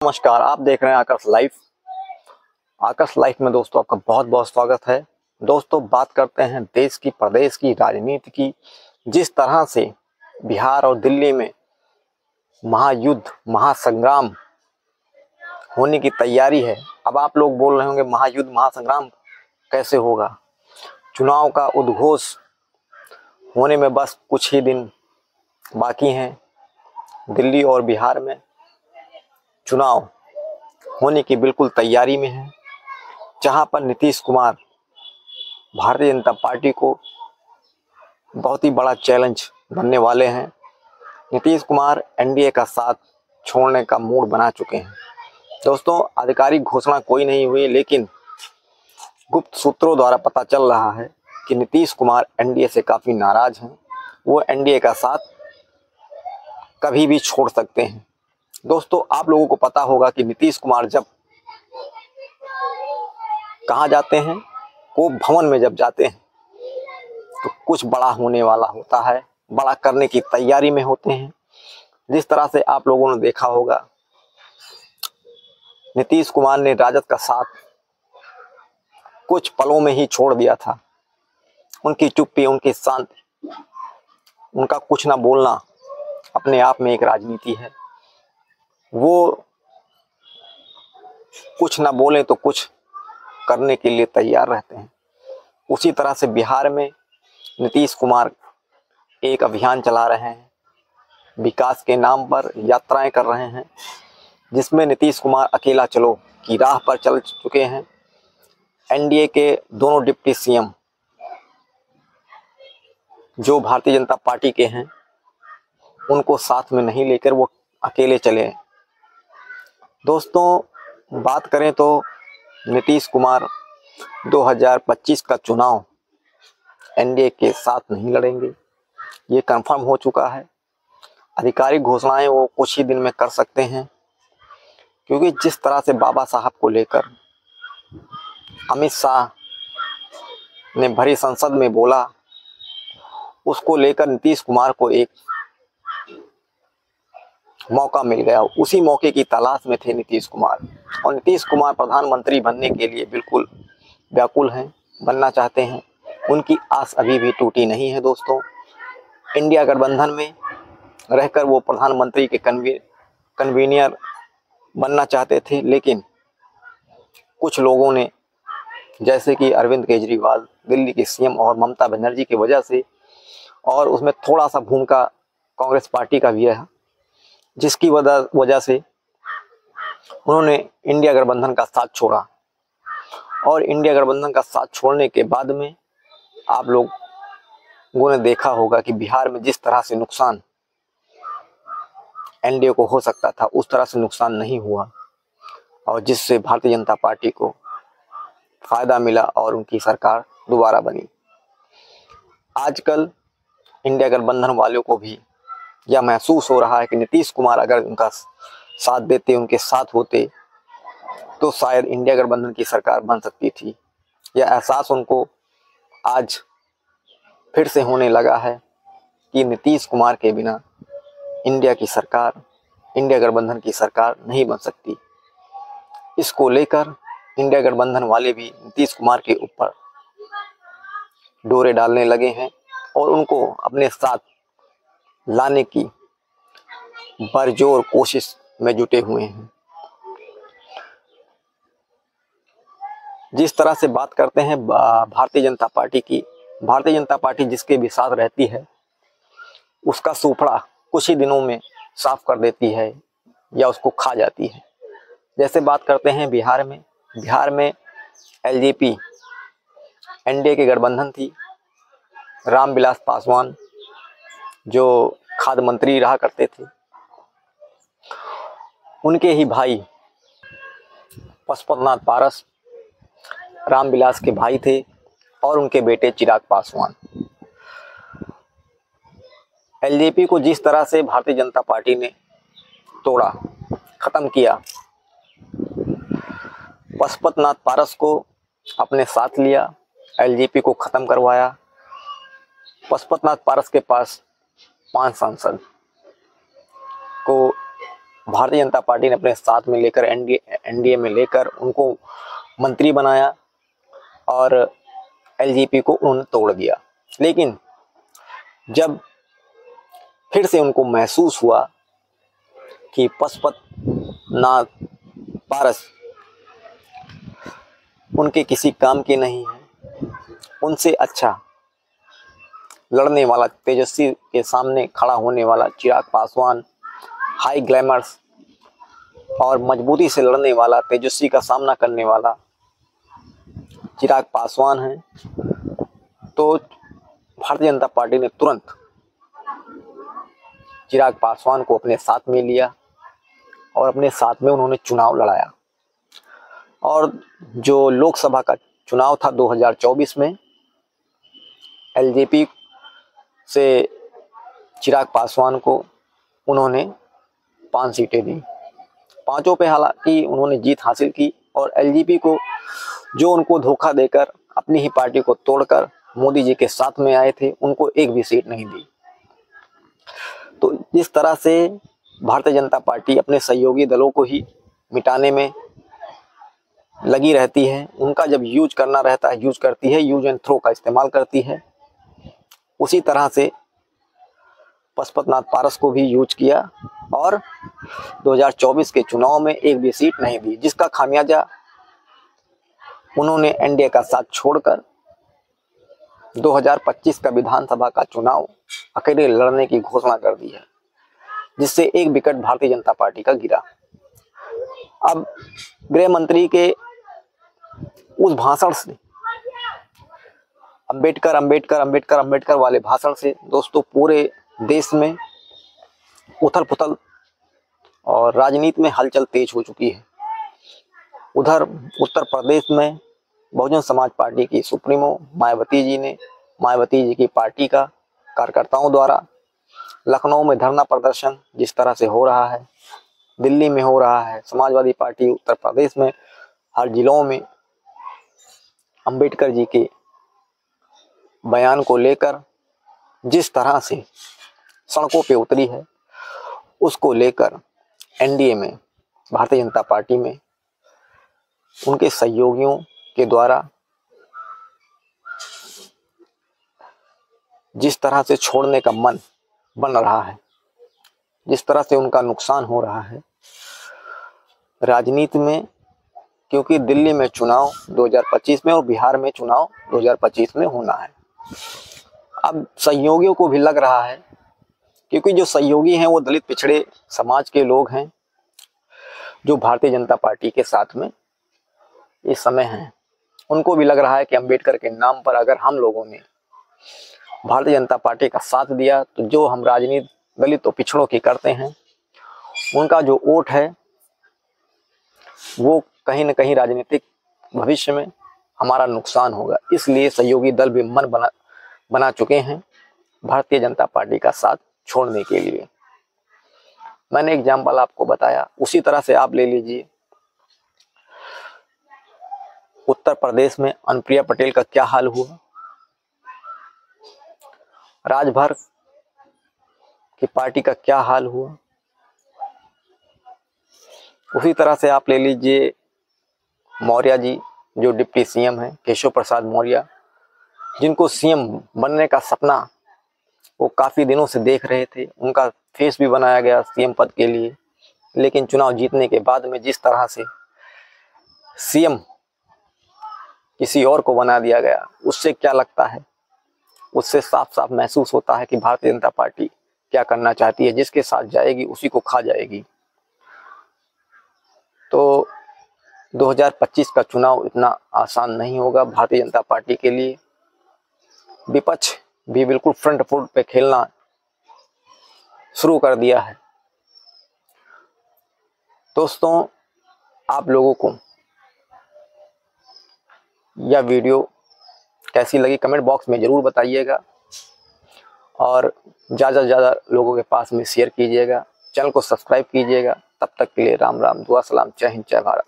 नमस्कार, आप देख रहे हैं आकाश लाइव। आकाश लाइव में दोस्तों आपका बहुत बहुत स्वागत है। दोस्तों बात करते हैं देश की, प्रदेश की राजनीति की। जिस तरह से बिहार और दिल्ली में महायुद्ध, महासंग्राम होने की तैयारी है। अब आप लोग बोल रहे होंगे महायुद्ध, महासंग्राम कैसे होगा? चुनाव का उद्घोष होने में बस कुछ ही दिन बाकी हैं। दिल्ली और बिहार में चुनाव होने की बिल्कुल तैयारी में है, जहां पर नीतीश कुमार भारतीय जनता पार्टी को बहुत ही बड़ा चैलेंज बनने वाले हैं। नीतीश कुमार एनडीए का साथ छोड़ने का मूड बना चुके हैं। दोस्तों आधिकारिक घोषणा कोई नहीं हुई, लेकिन गुप्त सूत्रों द्वारा पता चल रहा है कि नीतीश कुमार एनडीए से काफ़ी नाराज हैं। वो एनडीए का साथ कभी भी छोड़ सकते हैं। दोस्तों आप लोगों को पता होगा कि नीतीश कुमार जब कहाँ जाते हैं, को भवन में जब जाते हैं तो कुछ बड़ा होने वाला होता है, बड़ा करने की तैयारी में होते हैं। जिस तरह से आप लोगों ने देखा होगा, नीतीश कुमार ने राजद का साथ कुछ पलों में ही छोड़ दिया था। उनकी चुप्पी, उनकी शांति, उनका कुछ ना बोलना अपने आप में एक राजनीति है। वो कुछ ना बोले तो कुछ करने के लिए तैयार रहते हैं। उसी तरह से बिहार में नीतीश कुमार एक अभियान चला रहे हैं, विकास के नाम पर यात्राएं कर रहे हैं, जिसमें नीतीश कुमार अकेला चलो की राह पर चल चुके हैं। एनडीए के दोनों डिप्टी सीएम जो भारतीय जनता पार्टी के हैं, उनको साथ में नहीं लेकर वो अकेले चले। दोस्तों बात करें तो नीतीश कुमार 2025 का चुनाव एनडीए के साथ नहीं लड़ेंगे, ये कंफर्म हो चुका है। आधिकारिक घोषणाएं वो कुछ ही दिन में कर सकते हैं, क्योंकि जिस तरह से बाबा साहब को लेकर अमित शाह ने भरी संसद में बोला, उसको लेकर नीतीश कुमार को एक मौका मिल गया। उसी मौके की तलाश में थे नीतीश कुमार, और नीतीश कुमार प्रधानमंत्री बनने के लिए बिल्कुल व्याकुल हैं, बनना चाहते हैं। उनकी आस अभी भी टूटी नहीं है। दोस्तों इंडिया गठबंधन में रहकर वो प्रधानमंत्री के कन्वीनियर बनना चाहते थे, लेकिन कुछ लोगों ने, जैसे कि अरविंद केजरीवाल दिल्ली के सीएम और ममता बनर्जी की वजह से, और उसमें थोड़ा सा भूमिका कांग्रेस पार्टी का भी है, जिसकी वजह से उन्होंने इंडिया गठबंधन का साथ छोड़ा। और इंडिया गठबंधन का साथ छोड़ने के बाद में आप लोगों ने देखा होगा कि बिहार में जिस तरह से नुकसान एनडीए को हो सकता था, उस तरह से नुकसान नहीं हुआ, और जिससे भारतीय जनता पार्टी को फायदा मिला और उनकी सरकार दोबारा बनी। आजकल इंडिया गठबंधन वालों को भी यह महसूस हो रहा है कि नीतीश कुमार अगर उनका साथ देते, उनके साथ होते, तो शायद इंडिया गठबंधन की सरकार बन सकती थी। यह एहसास उनको आज फिर से होने लगा है कि नीतीश कुमार के बिना इंडिया की सरकार, इंडिया गठबंधन की सरकार नहीं बन सकती। इसको लेकर इंडिया गठबंधन वाले भी नीतीश कुमार के ऊपर डोरे डालने लगे हैं और उनको अपने साथ लाने की बरजोर कोशिश में जुटे हुए हैं। जिस तरह से बात करते हैं भारतीय जनता पार्टी की, भारतीय जनता पार्टी जिसके भी साथ रहती है, उसका सूपड़ा कुछ ही दिनों में साफ कर देती है या उसको खा जाती है। जैसे बात करते हैं बिहार में एलजेपी एनडीए के गठबंधन थी। रामविलास पासवान जो खाद्य मंत्री रहा करते थे, उनके ही भाई पशुपतिनाथ पारस रामविलास के भाई थे, और उनके बेटे चिराग पासवान। एलजेपी को जिस तरह से भारतीय जनता पार्टी ने तोड़ा, खत्म किया, पशुपतिनाथ पारस को अपने साथ लिया, एलजेपी को खत्म करवाया। पशुपतिनाथ पारस के पास 5 सांसद को भारतीय जनता पार्टी ने अपने साथ में लेकर एनडीए में लेकर उनको मंत्री बनाया और एलजेपी को उन्होंने तोड़ दिया। लेकिन जब फिर से उनको महसूस हुआ कि पशुपतिनाथ पारस उनके किसी काम के नहीं है, उनसे अच्छा लड़ने वाला, तेजस्वी के सामने खड़ा होने वाला चिराग पासवान, हाई ग्लैमर्स और मजबूती से लड़ने वाला, तेजस्वी का सामना करने वाला चिराग पासवान है। तो भारतीय जनता पार्टी ने तुरंत चिराग पासवान को अपने साथ में लिया और अपने साथ में उन्होंने चुनाव लड़ाया। और जो लोकसभा का चुनाव था 2024 में, एलजेपी से चिराग पासवान को उन्होंने 5 सीटें दी। 5 पे हालांकि उन्होंने जीत हासिल की और एलजेपी को, जो उनको धोखा देकर अपनी ही पार्टी को तोड़कर मोदी जी के साथ में आए थे, उनको एक भी सीट नहीं दी। तो जिस तरह से भारतीय जनता पार्टी अपने सहयोगी दलों को ही मिटाने में लगी रहती है, उनका जब यूज करना रहता है यूज करती है, यूज एंड थ्रो का इस्तेमाल करती है, उसी तरह से पशुपतिनाथ पारस को भी यूज किया और 2024 के चुनाव में एक भी सीट नहीं दी, जिसका खामियाजा उन्होंने एनडीए का साथ छोड़कर 2025 का विधानसभा का चुनाव अकेले लड़ने की घोषणा कर दी है, जिससे एक विकेट भारतीय जनता पार्टी का गिरा। अब गृह मंत्री के उस भाषण से, अंबेडकर अंबेडकर अंबेडकर अंबेडकर वाले भाषण से दोस्तों पूरे देश में उथल पुथल और राजनीति में हलचल तेज हो चुकी है। उधर उत्तर प्रदेश में बहुजन समाज पार्टी की सुप्रीमो मायावती जी की पार्टी का कार्यकर्ताओं द्वारा लखनऊ में धरना प्रदर्शन जिस तरह से हो रहा है, दिल्ली में हो रहा है, समाजवादी पार्टी उत्तर प्रदेश में हर जिलों में अंबेडकर जी के बयान को लेकर जिस तरह से सड़कों पे उतरी है, उसको लेकर एनडीए में, भारतीय जनता पार्टी में उनके सहयोगियों के द्वारा जिस तरह से छोड़ने का मन बन रहा है, जिस तरह से उनका नुकसान हो रहा है राजनीति में, क्योंकि दिल्ली में चुनाव 2025 में और बिहार में चुनाव 2025 में होना है। अब सहयोगियों को भी लग रहा है, क्योंकि जो सहयोगी हैं वो दलित पिछड़े समाज के लोग हैं जो भारतीय जनता पार्टी के साथ में इस समय हैं, उनको भी लग रहा है कि अंबेडकर के नाम पर अगर हम लोगों ने भारतीय जनता पार्टी का साथ दिया तो जो हम राजनीति दलित और पिछड़ों की करते हैं, उनका जो वोट है वो कहीं न कहीं राजनीतिक भविष्य में हमारा नुकसान होगा। इसलिए सहयोगी दल भी मन बना चुके हैं भारतीय जनता पार्टी का साथ छोड़ने के लिए। मैंने एग्जाम्पल आपको बताया, उसी तरह से आप ले लीजिए उत्तर प्रदेश में अनुप्रिया पटेल का क्या हाल हुआ, राजभर की पार्टी का क्या हाल हुआ। उसी तरह से आप ले लीजिए मौर्य जी, जो डिप्टी सीएम हैं, केशव प्रसाद मौर्य, जिनको सीएम बनने का सपना वो काफ़ी दिनों से देख रहे थे। उनका फेस भी बनाया गया सीएम पद के लिए, लेकिन चुनाव जीतने के बाद में जिस तरह से सीएम किसी और को बना दिया गया, उससे क्या लगता है, उससे साफ साफ महसूस होता है कि भारतीय जनता पार्टी क्या करना चाहती है, जिसके साथ जाएगी उसी को खा जाएगी। तो 2025 का चुनाव इतना आसान नहीं होगा भारतीय जनता पार्टी के लिए। विपक्ष भी बिल्कुल फ्रंट फुट पे खेलना शुरू कर दिया है। दोस्तों, आप लोगों को यह वीडियो कैसी लगी कमेंट बॉक्स में ज़रूर बताइएगा और ज़्यादा से ज़्यादा लोगों के पास में शेयर कीजिएगा। चैनल को सब्सक्राइब कीजिएगा। तब तक के लिए राम राम, दुआ सलाम, जय हिंद, जय भारत।